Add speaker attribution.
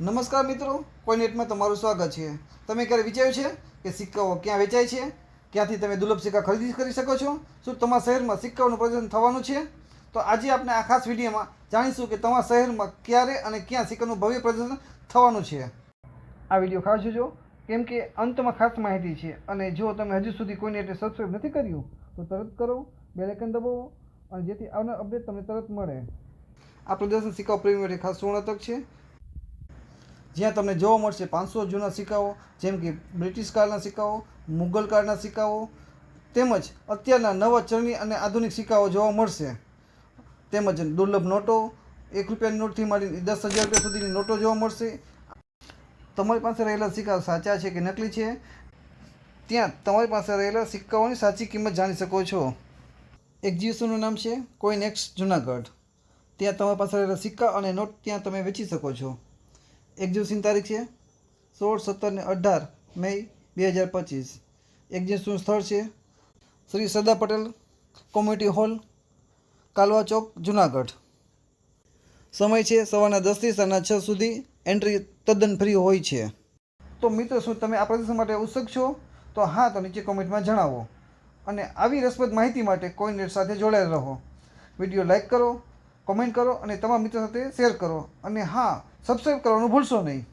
Speaker 1: નમસ્કાર મિત્રો, કોઈનેટમાં તમારું સ્વાગત છે। તમે ક્યારે વિચાર્યું છે કે સિક્કાઓ ક્યાં વેચાય છે, ક્યાંથી તમે દુર્લભ સિક્કા ખરીદી કરી શકો છો? શું તમારા શહેરમાં સિક્કાઓનું પ્રદર્શન થવાનું છે? તો આજે આપણે આ ખાસ વિડીયોમાં જાણીશું કે તમારા શહેરમાં ક્યારે અને ક્યાં સિક્કાનું ભવ્ય પ્રદર્શન થવાનું છે। આ વિડીયો ખાસ જોજો, કેમ કે અંતમાં ખાસ માહિતી છે। અને જો તમે હજુ સુધી કોઈનેટને સબસ્ક્રાઈબ નથી કર્યું તો તરત કરો, બેલ આઇકન દબાવો, અને જેથી આવનાર અપડેટ તમને તરત મળે। આ પ્રદર્શન સિક્કાઓ પ્રેમી માટે ખાસ સુવર્ણ તક છે, જ્યાં તમને જોવા મળશે 500 જૂના સિક્કાઓ, જેમ કે બ્રિટિશ કાળના સિક્કાઓ, મુગલ કાળના સિક્કાઓ, તેમજ અત્યારના નવા ચલણી અને આધુનિક સિક્કાઓ જોવા મળશે। તેમજ દુર્લભ નોટો, 1 રૂપિયાની નોટથી માંડીને 10,000 રૂપિયા સુધીની નોટો જોવા મળશે। તમારી પાસે રહેલા સિક્કા સાચા છે કે નકલી છે, ત્યાં તમારી પાસે રહેલા સિક્કાઓની સાચી કિંમત જાણી શકો છો। એક્ઝિબિશનનું નામ છે કોઈનેક્સ જુનાગઢ। ત્યાં તમારી પાસે રહેલા સિક્કા અને નોટ ત્યાં તમે વેચી શકો છો। એક્ઝિબિશન તારીખ છે 16, 17 અને 18 મે 2025। એક્ઝિબિશનનું સ્થળ છે શ્રી સરદાર પટેલ કોમ્યુનિટી હોલ, કાલવા ચોક, જુનાગઢ। સમય છે સવારના 10 થી સાંજના 6 સુધી। એન્ટ્રી તદ્દન ફ્રી હોય છે। તો મિત્રો, શું તમે આ પ્રદર્શન માટે ઉત્સુક છો? તો હા, તો નીચે કોમેન્ટમાં જણાવો। અને આવી રસપ્રદ માહિતી માટે કોઈનેટ સાથે જોડાયેલા રહો। વિડીયો લાઈક કરો, કોમેન્ટ કરો અને તમારા મિત્રો સાથે શેર કરો। અને હા, સબસ્ક્રાઈબ કરવાનું ભૂલશો નહીં।